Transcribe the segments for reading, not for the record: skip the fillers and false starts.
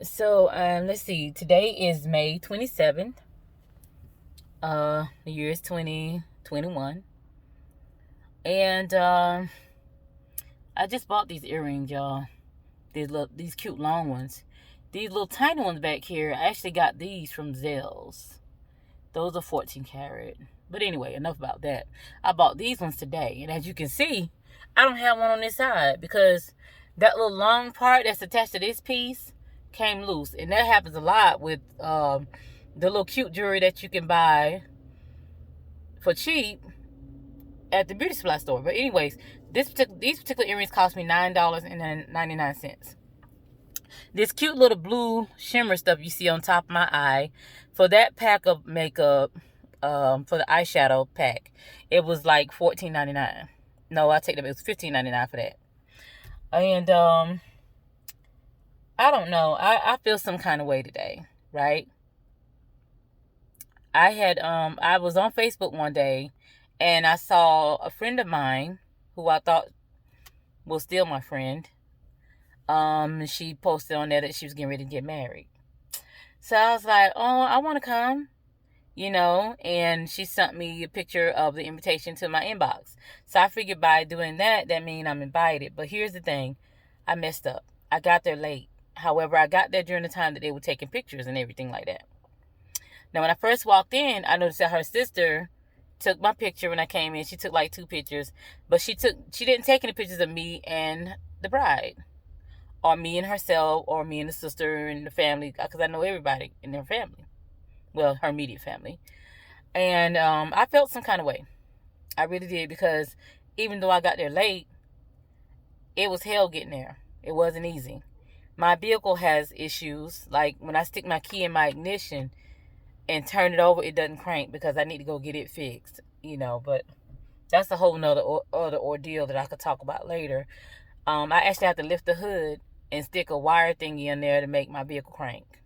So, let's see. Today is May 27th. The year is 2021. And I just bought these earrings, y'all. These cute long ones. These little tiny ones back here, I actually got these from Zales. Those are 14 karat. But anyway, enough about that. I bought these ones today, and as you can see, I don't have one on this side because that little long part that's attached to this piece came loose, and that happens a lot with the little cute jewelry that you can buy for cheap at the beauty supply store. But anyways, these particular earrings cost me $9.99. This cute little blue shimmer stuff you see on top of my eye, for that pack of makeup, for the eyeshadow pack, it was like $14.99. No, I take that. It was $15.99 for that. And I don't know. I feel some kind of way today, right? I was on Facebook one day, and I saw a friend of mine who I thought was still my friend. She posted on there that she was getting ready to get married. So I was like, oh, I want to come, and she sent me a picture of the invitation to my inbox. So I figured by doing that means I'm invited. But here's the thing, I messed up. I got there late. However, I got there during the time that they were taking pictures and everything like that. Now, when I first walked in, I noticed that her sister took my picture when I came in. She took like 2 pictures, but she didn't take any pictures of me and the bride, or me and herself, or me and the sister and the family, because I know everybody in their family. Well, her immediate family. And I felt some kind of way. I really did, because even though I got there late, it was hell getting there. It wasn't easy. My vehicle has issues. Like when I stick my key in my ignition and turn it over, it doesn't crank because I need to go get it fixed. But that's a whole nother other ordeal that I could talk about later. I actually have to lift the hood and stick a wire thingy in there to make my vehicle crank.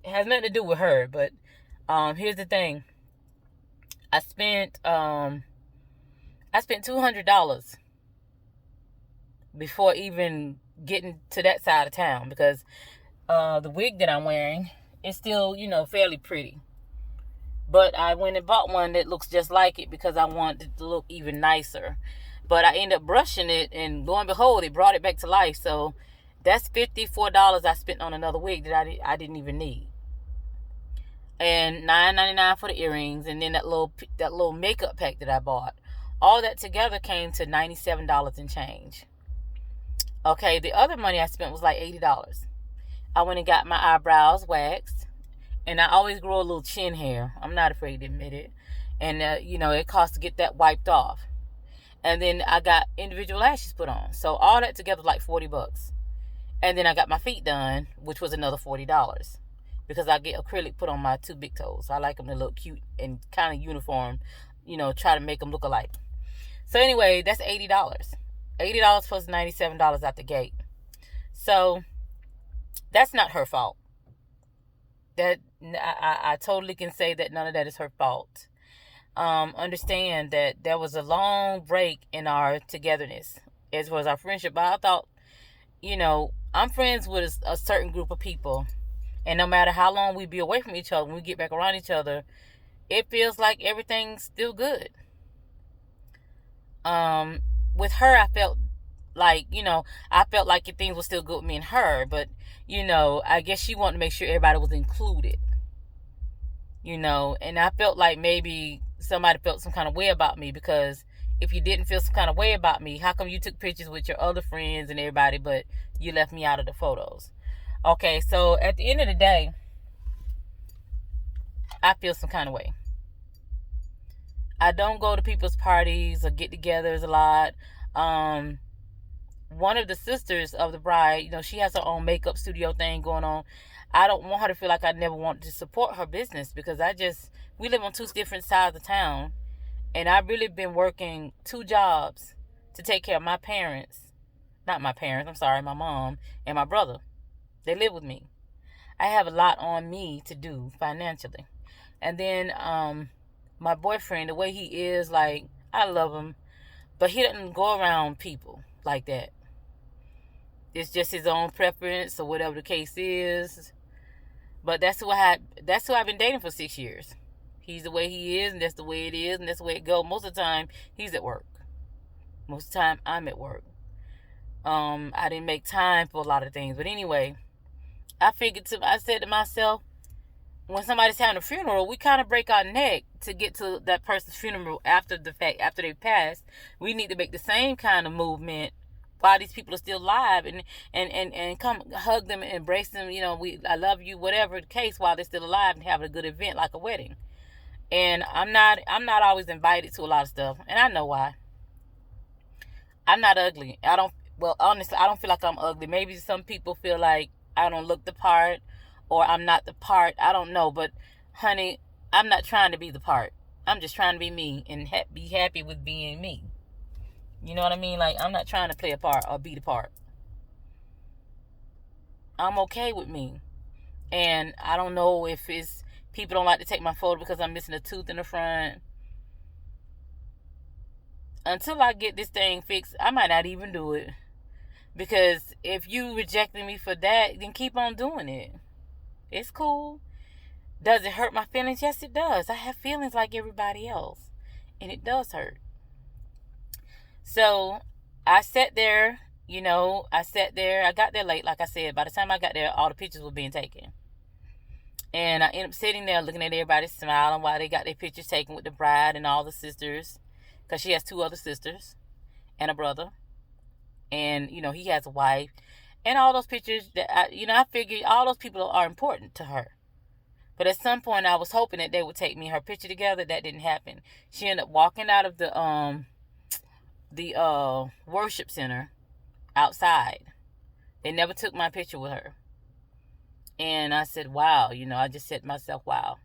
It has nothing to do with her, but here's the thing. I spent $200 before even getting to that side of town, because the wig that I'm wearing is still, fairly pretty. But I went and bought one that looks just like it because I wanted it to look even nicer. But I ended up brushing it, and lo and behold, it brought it back to life. So that's $54 I spent on another wig that I didn't even need. And $9.99 for the earrings, and then that little makeup pack that I bought. All that together came to $97 and change. Okay, the other money I spent was like $80. I went and got my eyebrows waxed, and I always grow a little chin hair. I'm not afraid to admit it. And it costs to get that wiped off. And then I got individual lashes put on. So all that together like $40. And then I got my feet done, which was another $40. Because I get acrylic put on my 2 big toes. I like them to look cute and kind of uniform. Try to make them look alike. So anyway, that's $80. $80 plus $97 out the gate. So that's not her fault. That I totally can say that none of that is her fault. Understand that there was a long break in our togetherness as far as our friendship. But I thought, I'm friends with a certain group of people, and no matter how long we be away from each other, when we get back around each other, it feels like everything's still good. With her, I felt like, if things were still good with me and her, but, I guess she wanted to make sure everybody was included, and I felt like maybe somebody felt some kind of way about me, because if you didn't feel some kind of way about me, how come you took pictures with your other friends and everybody, but you left me out of the photos? Okay, so at the end of the day, I feel some kind of way. I don't go to people's parties or get-togethers a lot. One of the sisters of the bride, she has her own makeup studio thing going on. I don't want her to feel like I never wanted to support her business, because we live on 2 different sides of town, and I've really been working 2 jobs to take care of my parents. Not my parents, I'm sorry, my mom and my brother. They live with me. I have a lot on me to do financially. And then my boyfriend, the way he is, like, I love him, but he doesn't go around people like that. it's just his own preference or whatever the case is. But that's who I've been dating for 6 years. He's the way he is, and that's the way it is, and that's the way it goes. Most of the time, he's at work. Most of the time, I'm at work. I didn't make time for a lot of things. But anyway, I said to myself, when somebody's having a funeral, we kind of break our neck to get to that person's funeral after they pass. We need to make the same kind of movement while these people are still alive, and come hug them and embrace them. I love you, whatever the case, while they're still alive, and have a good event like a wedding. And I'm not always invited to a lot of stuff, and I know why. I'm not ugly. Honestly, I don't feel like I'm ugly. Maybe some people feel like I don't look the part, or I'm not the part. I don't know. But, honey, I'm not trying to be the part. I'm just trying to be me and be happy with being me. You know what I mean? Like, I'm not trying to play a part or be the part. I'm okay with me. And I don't know if it's people don't like to take my photo because I'm missing a tooth in the front. Until I get this thing fixed, I might not even do it. Because if you rejecting me for that, then keep on doing it. It's cool. Does it hurt my feelings? Yes, it does. I have feelings like everybody else. And it does hurt. So I sat there, I got there late, like I said. By the time I got there, all the pictures were being taken. And I ended up sitting there looking at everybody smiling while they got their pictures taken with the bride and all the sisters. Because she has 2 other sisters and a brother. And, he has a wife. And all those pictures that, I figured all those people are important to her. But at some point, I was hoping that they would take me and her picture together. That didn't happen. She ended up walking out of the worship center outside. They never took my picture with her. And I said, wow, I just said to myself, wow.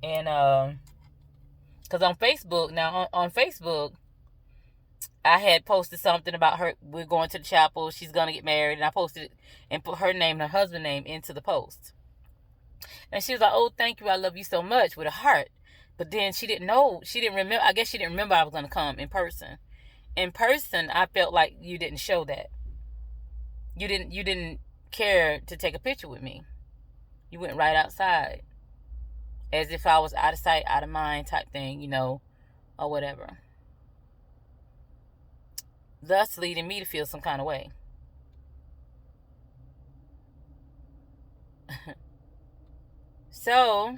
And because on Facebook, I had posted something about her. We're going to the chapel. She's going to get married. And I posted it and put her name and her husband's name into the post. And she was like, oh, thank you. I love you so much, with a heart. But then she didn't know. She didn't remember. I guess she didn't remember I was going to come in person. In person, I felt like you didn't show that. You didn't care to take a picture with me. You went right outside. As if I was out of sight, out of mind type thing, or whatever. Thus leading me to feel some kind of way. So,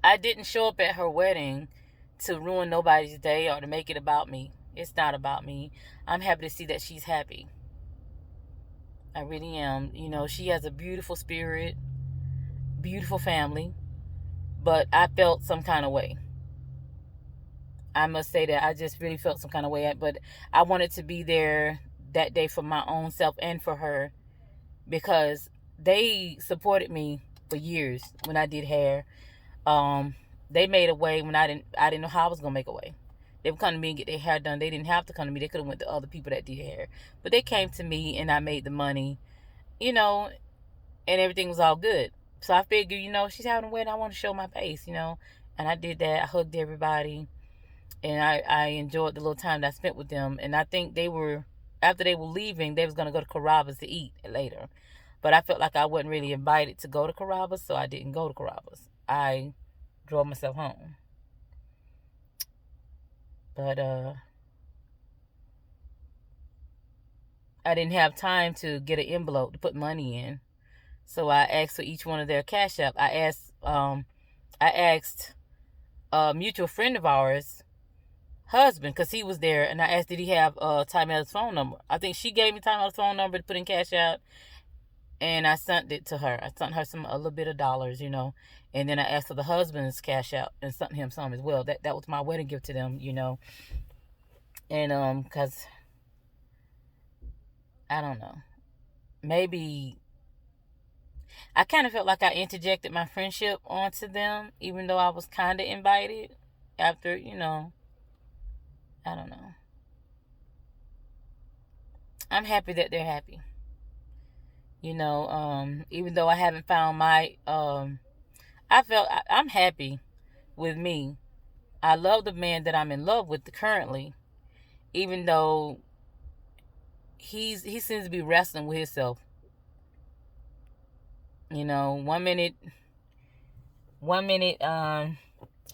I didn't show up at her wedding to ruin nobody's day or to make it about me. It's not about me. I'm happy to see that she's happy. I really am. She has a beautiful spirit, beautiful family, but I felt some kind of way. I must say that I just really felt some kind of way, but I wanted to be there that day for my own self and for her, because they supported me for years when I did hair. They made a way when I didn't know how I was gonna make a way. They would come to me and get their hair done. They didn't have to come to me. They could have went to other people that did hair, but they came to me and I made the money, and everything was all good. So I figured, she's having a wedding, I want to show my face, and I did that. I hugged everybody. And I enjoyed the little time that I spent with them. And I think after they were leaving, they was going to go to Carrabba's to eat later. But I felt like I wasn't really invited to go to Carrabba's, so I didn't go to Carrabba's. I drove myself home. But I didn't have time to get an envelope to put money in. So I asked for each one of their Cash App. I asked a mutual friend of ours husband, because he was there, and I asked, did he have Tymel's phone number? I think she gave me Tymel's phone number to put in Cash App, and I sent it to her. I sent her a little bit of dollars, and then I asked for the husband's Cash App and sent him some as well. That was my wedding gift to them, and because I don't know, maybe I kind of felt like I interjected my friendship onto them, even though I was kind of invited after, I don't know. I'm happy that they're happy. Even though I haven't found my, I'm happy with me. I love the man that I'm in love with currently, even though he seems to be wrestling with himself. You know, one minute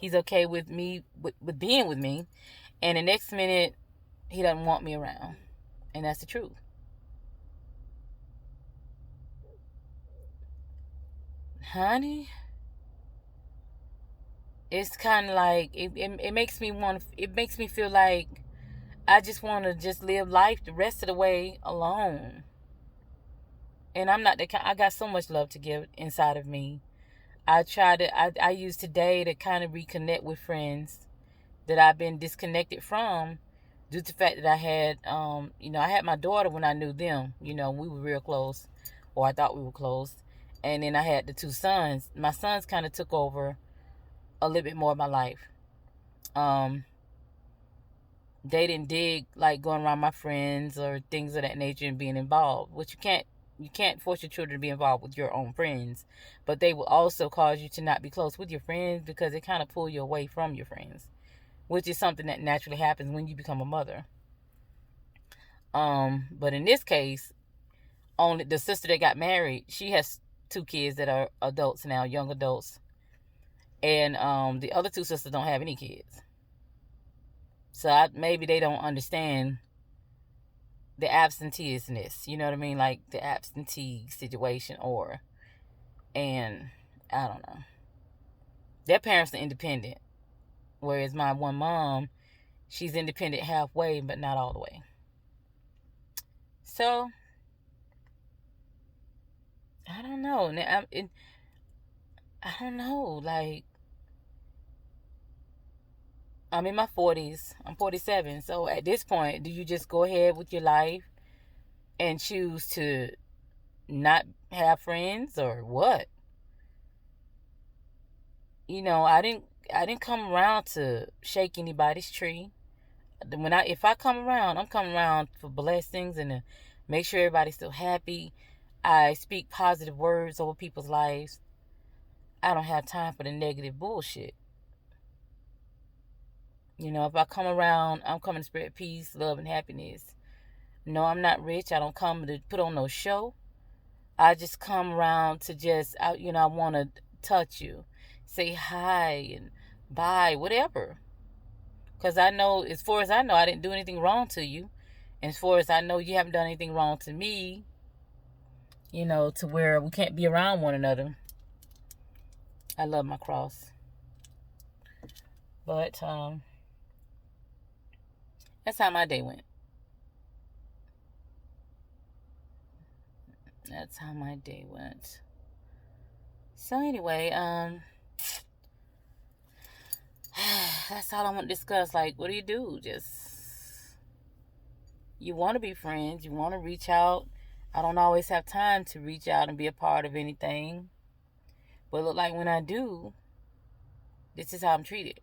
he's okay with me with being with me, and the next minute he doesn't want me around. And that's the truth. Honey, it's kind of like it makes me feel like I just want to just live life the rest of the way alone. And I'm not the kind. I got so much love to give inside of me. I use today to kind of reconnect with friends that I've been disconnected from due to the fact that I had I had my daughter when I knew them. You know, we were real close, or I thought we were close. And then I had the two sons. My sons kind of took over a little bit more of my life. Um, they didn't dig like going around my friends or things of that nature and being involved, which you can't force your children to be involved with your own friends, but they will also cause you to not be close with your friends because it kind of pull you away from your friends, which is something that naturally happens when you become a mother. But in this case, only the sister that got married, she has two kids that are adults now, young adults, and the other two sisters don't have any kids. So maybe they don't understand the absenteeisness, you know what I mean? Like the absentee situation, and I don't know. Their parents are independent, whereas my one mom, she's independent halfway, but not all the way. So, I don't know. I don't know. Like, I'm in my 40s. I'm 47. So at this point, do you just go ahead with your life and choose to not have friends or what? You know, I didn't come around to shake anybody's tree. If I come around, I'm coming around for blessings and to make sure everybody's still happy. I speak positive words over people's lives. I don't have time for the negative bullshit. You know, if I come around, I'm coming to spread peace, love, and happiness. No, I'm not rich. I don't come to put on no show. I just come around to I want to touch you, say hi and bye, whatever. Because I know, as far as I know, I didn't do anything wrong to you. And as far as I know, you haven't done anything wrong to me, to where we can't be around one another. I love my cross. But that's how my day went. That's how my day went. So anyway, that's all I want to discuss. Like, what do? You want to be friends. You want to reach out. I don't always have time to reach out and be a part of anything. But look, like when I do, this is how I'm treated.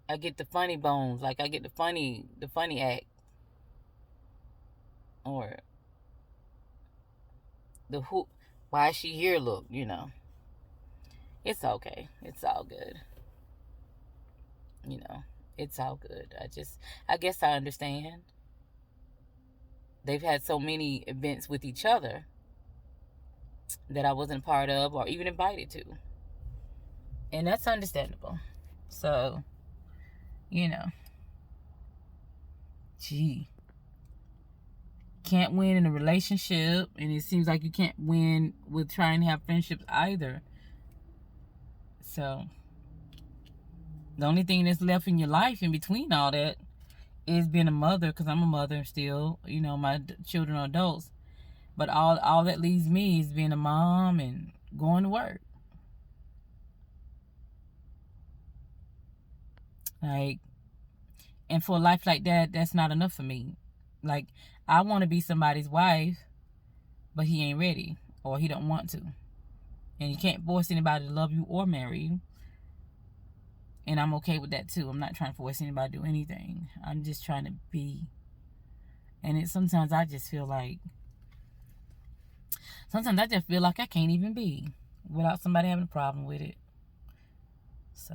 I get the funny bones. Like I get the funny act. Or the who, why is she here look, It's okay. It's all good. It's all good. I guess I understand. They've had so many events with each other that I wasn't a part of or even invited to. And that's understandable. So, gee. Can't win in a relationship, and it seems like you can't win with trying to have friendships either. So, the only thing that's left in your life in between all that is being a mother, because I'm a mother still. My children are adults. But all that leaves me is being a mom and going to work. Like, and for a life like that, that's not enough for me. Like, I want to be somebody's wife, but he ain't ready, or he don't want to. And you can't force anybody to love you or marry you. And I'm okay with that too. I'm not trying to force anybody to do anything. I'm just trying to be. And sometimes I just feel like I can't even be without somebody having a problem with it. So,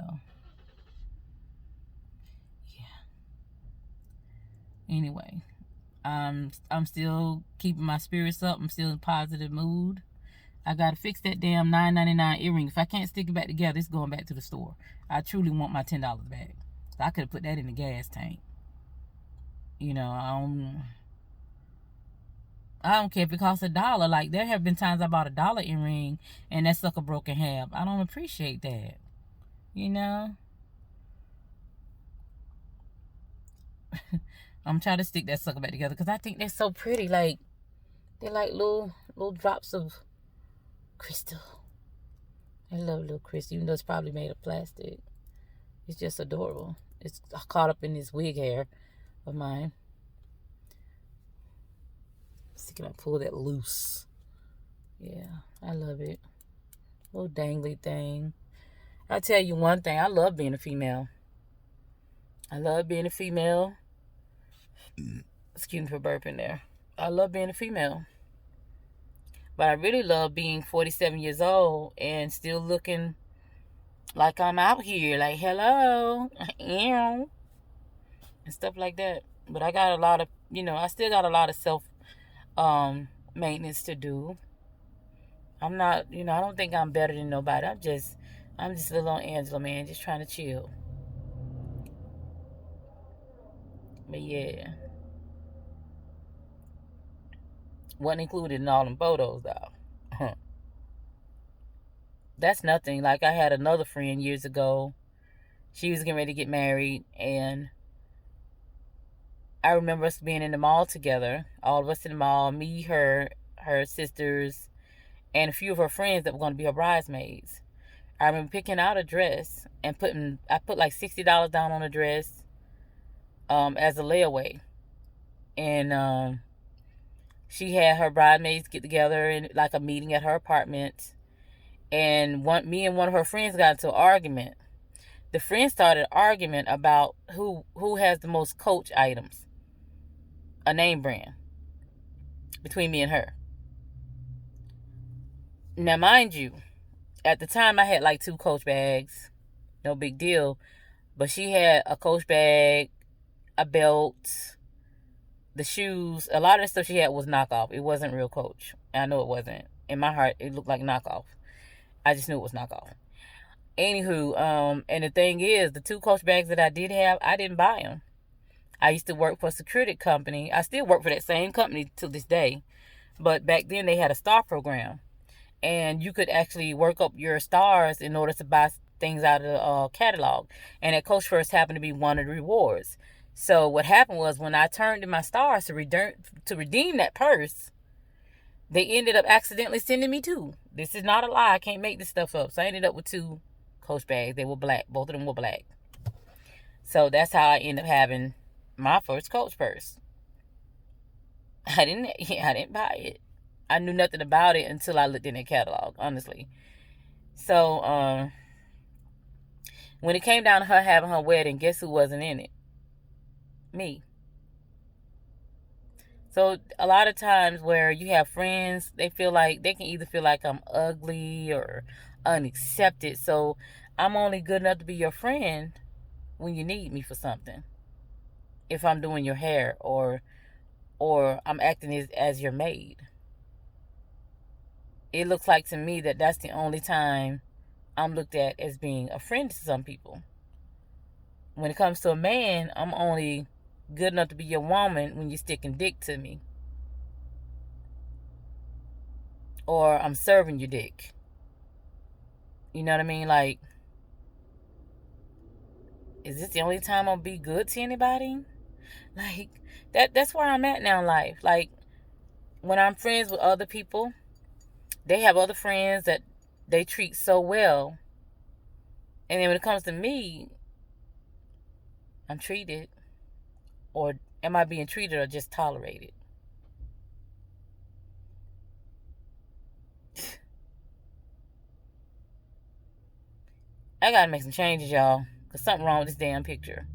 yeah. Anyway, I'm still keeping my spirits up. I'm still in a positive mood. I gotta fix that damn $9.99 earring. If I can't stick it back together, it's going back to the store. I truly want my $10 back. So I could have put that in the gas tank. You know, I don't care if it costs $1. Like, there have been times I bought $1 earring and that sucker broke in half. I don't appreciate that. You know? I'm trying to stick that sucker back together because I think they're so pretty. Like, they're like little drops of crystal. I love little crystal, even though it's probably made of plastic. It's just adorable. It's caught up in this wig hair of mine. See, can I pull that loose? Yeah, I love it. Little dangly thing. I'll tell you one thing. I love being a female. I love being a female. Excuse me for burping there. I love being a female. But I really love being 47 years old and still looking like I'm out here. Like, hello. And stuff like that. But I got a lot of, I still got a lot of self maintenance to do. I'm not, I don't think I'm better than nobody. I'm just little Angela, man, just trying to chill. But yeah. Wasn't included in all them photos, though. That's nothing. Like, I had another friend years ago. She was getting ready to get married, and I remember us being in the mall together. All of us in the mall, me, her sisters, and a few of her friends that were going to be her bridesmaids. I remember picking out a dress and I put like $60 down on a dress as a layaway. And she had her bridesmaids get together in like a meeting at her apartment. And me and one of her friends got into an argument. The friend started an argument about who has the most Coach items, a name brand, between me and her. Now, mind you, at the time I had like 2 Coach bags, no big deal. But she had a Coach bag, a belt, the shoes. A lot of the stuff she had was knockoff. It wasn't real Coach. I know it wasn't. In my heart, it looked like knockoff. I just knew it was knockoff. Anywho, and the thing is, the 2 Coach bags that I did have, I didn't buy them. I used to work for a security company. I still work for that same company to this day. But back then, they had a star program. And you could actually work up your stars in order to buy things out of the catalog. And at Coach First happened to be one of the rewards. So what happened was, when I turned in my stars to redeem that purse, they ended up accidentally sending me 2. This is not a lie. I can't make this stuff up. So I ended up with 2 Coach bags. They were black. Both of them were black. So that's how I ended up having my first Coach purse. I didn't buy it. I knew nothing about it until I looked in the catalog, honestly. So when it came down to her having her wedding, guess who wasn't in it? Me. So a lot of times where you have friends, they can either feel like I'm ugly or unaccepted. So I'm only good enough to be your friend when you need me for something. If I'm doing your hair or I'm acting as your maid. It looks like to me that that's the only time I'm looked at as being a friend to some people. When it comes to a man, I'm only good enough to be your woman when you're sticking dick to me. Or I'm serving you dick. You know what I mean? Like, is this the only time I'll be good to anybody? Like, that's where I'm at now in life. Like, when I'm friends with other people, they have other friends that they treat so well. And then when it comes to me, I'm treated. Or am I being treated or just tolerated? I gotta make some changes, y'all. Because something wrong with this damn picture.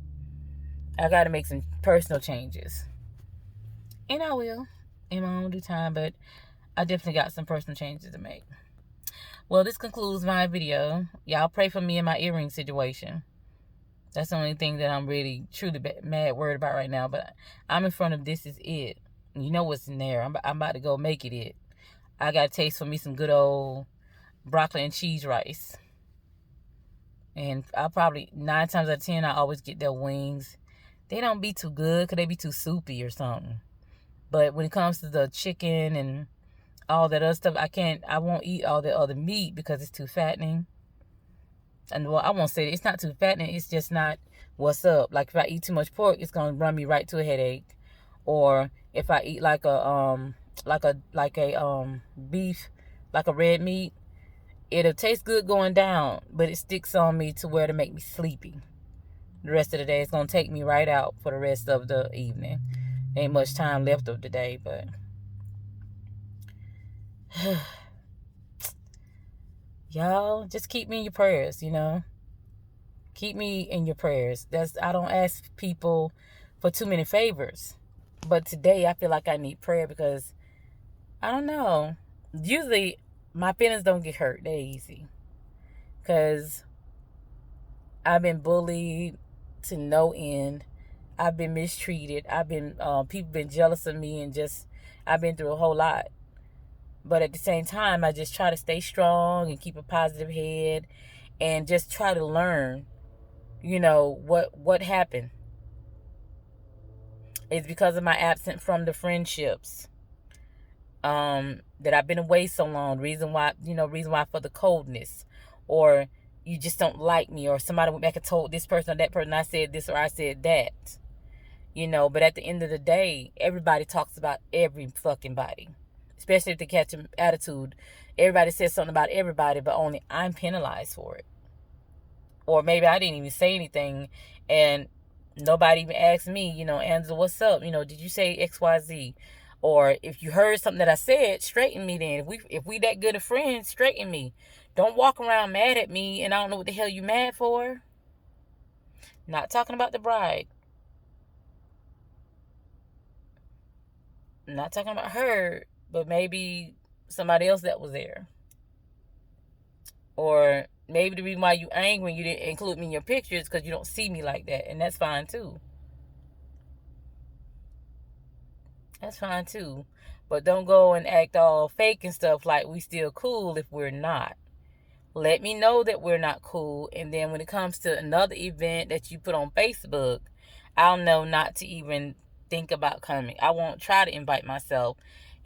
I gotta make some personal changes. And I will. In my own due time. But I definitely got some personal changes to make. Well, this concludes my video. Y'all pray for me and my earring situation. That's the only thing that I'm really truly mad worried about right now. But I'm in front of This Is It. You know what's in there. I'm about to go make it. I got a taste for me some good old broccoli and cheese rice. And I probably 9 times out of 10 I always get their wings. They don't be too good because they be too soupy or something. But when it comes to the chicken and all that other stuff, I won't eat all the other meat because it's too fattening. And well, I won't say it's not too fattening, it's just not what's up. Like if I eat too much pork, it's gonna run me right to a headache. Or if I eat like a beef, like a red meat, it'll taste good going down, but it sticks on me to where to make me sleepy. The rest of the day, it's gonna take me right out for the rest of the evening. Ain't much time left of the day, but y'all just keep me in your prayers, keep me in your prayers. I don't ask people for too many favors, but today I feel like I need prayer because I don't know, usually my feelings don't get hurt that easy because I've been bullied to no end. I've been mistreated. People been jealous of me, and I've been through a whole lot. But at the same time, I just try to stay strong and keep a positive head and just try to learn, what happened. It's because of my absence from the friendships that I've been away so long. Reason why for the coldness, or you just don't like me, or somebody went back and told this person or that person I said this or I said that. But at the end of the day, everybody talks about every fucking body. Especially if they catch an attitude. Everybody says something about everybody, but only I'm penalized for it. Or maybe I didn't even say anything and nobody even asked me, Angela, what's up? Did you say XYZ? Or if you heard something that I said, straighten me then. If we that good of friends, straighten me. Don't walk around mad at me and I don't know what the hell you mad for. Not talking about the bride. Not talking about her, but maybe somebody else that was there. Or maybe the reason why you angry when you didn't include me in your pictures because you don't see me like that. And that's fine too. That's fine too. But don't go and act all fake and stuff like we still cool if we're not. Let me know that we're not cool. And then when it comes to another event that you put on Facebook, I'll know not to even think about coming. I won't try to invite myself.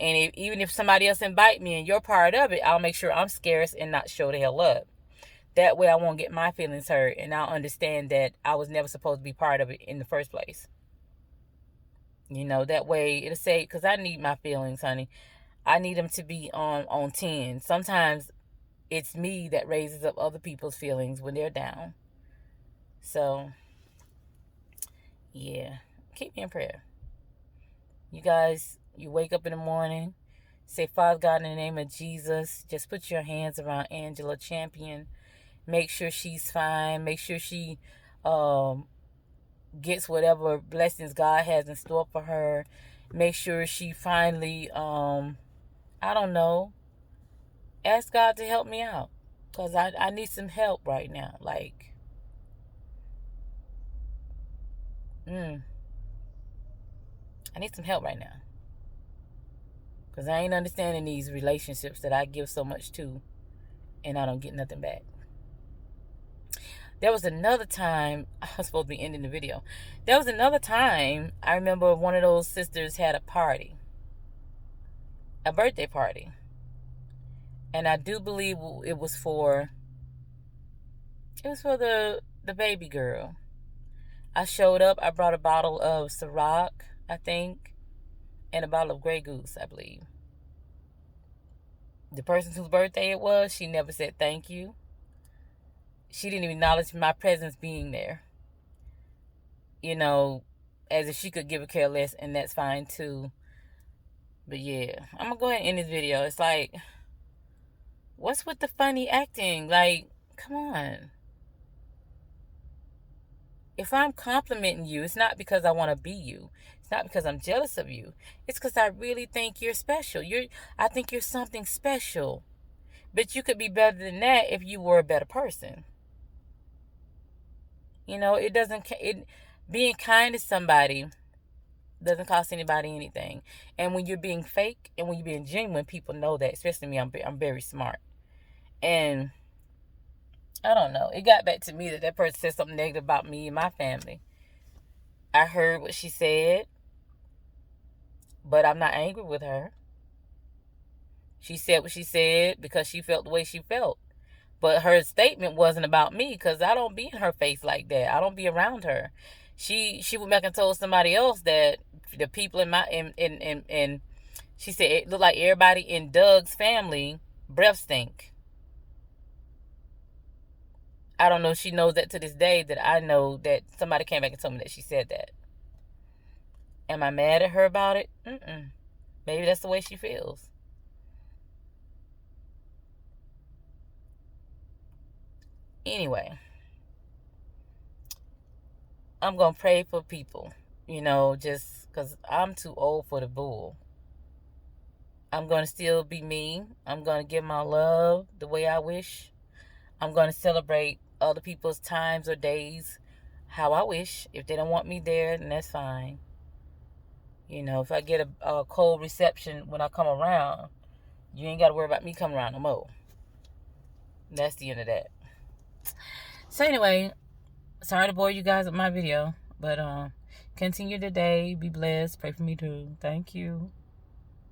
And even if somebody else invite me and you're part of it, I'll make sure I'm scarce and not show the hell up. That way I won't get my feelings hurt and I'll understand that I was never supposed to be part of it in the first place. That way it'll say, because I need my feelings, honey. I need them to be on 10. Sometimes it's me that raises up other people's feelings when they're down. So, yeah, keep me in prayer. You guys, you wake up in the morning, say, Father God, in the name of Jesus, just put your hands around Angela Champion. Make sure she's fine. Make sure she gets whatever blessings God has in store for her. Make sure she finally, I don't know, ask God to help me out. Because I need some help right now. Like, I need some help right now. Because I ain't understanding these relationships that I give so much to. And I don't get nothing back. There was another time, I was supposed to be ending the video. There was another time, I remember one of those sisters had a party. A birthday party. And I do believe it was for the baby girl. I showed up, I brought a bottle of Ciroc, I think, and a bottle of Grey Goose, I believe. The person whose birthday it was, she never said thank you. She didn't even acknowledge my presence being there. As if she could give a care less, and that's fine too. But yeah, I'm going to go ahead and end this video. It's like, what's with the funny acting? Like, come on. If I'm complimenting you, it's not because I want to be you. It's not because I'm jealous of you. It's because I really think you're special. I think you're something special. But you could be better than that if you were a better person. You know, being kind to somebody doesn't cost anybody anything. And when you're being fake and when you're being genuine, people know that. Especially me, I'm very smart. And I don't know. It got back to me that person said something negative about me and my family. I heard what she said, but I'm not angry with her. She said what she said because she felt the way she felt. But her statement wasn't about me because I don't be in her face like that. I don't be around her. She went back and told somebody else that the people in she said it looked like everybody in Doug's family breath stink. I don't know if she knows that to this day, that I know that somebody came back and told me that she said that. Am I mad at her about it? Maybe that's the way she feels. Anyway, I'm going to pray for people, just because I'm too old for the bull. I'm going to still be me. I'm going to give my love the way I wish. I'm going to celebrate other people's times or days how I wish. If they don't want me there, then that's fine. If I get a cold reception when I come around, you ain't got to worry about me coming around no more. That's the end of that. So anyway, sorry to bore you guys with my video, but continue today. Be blessed. Pray for me too. Thank you.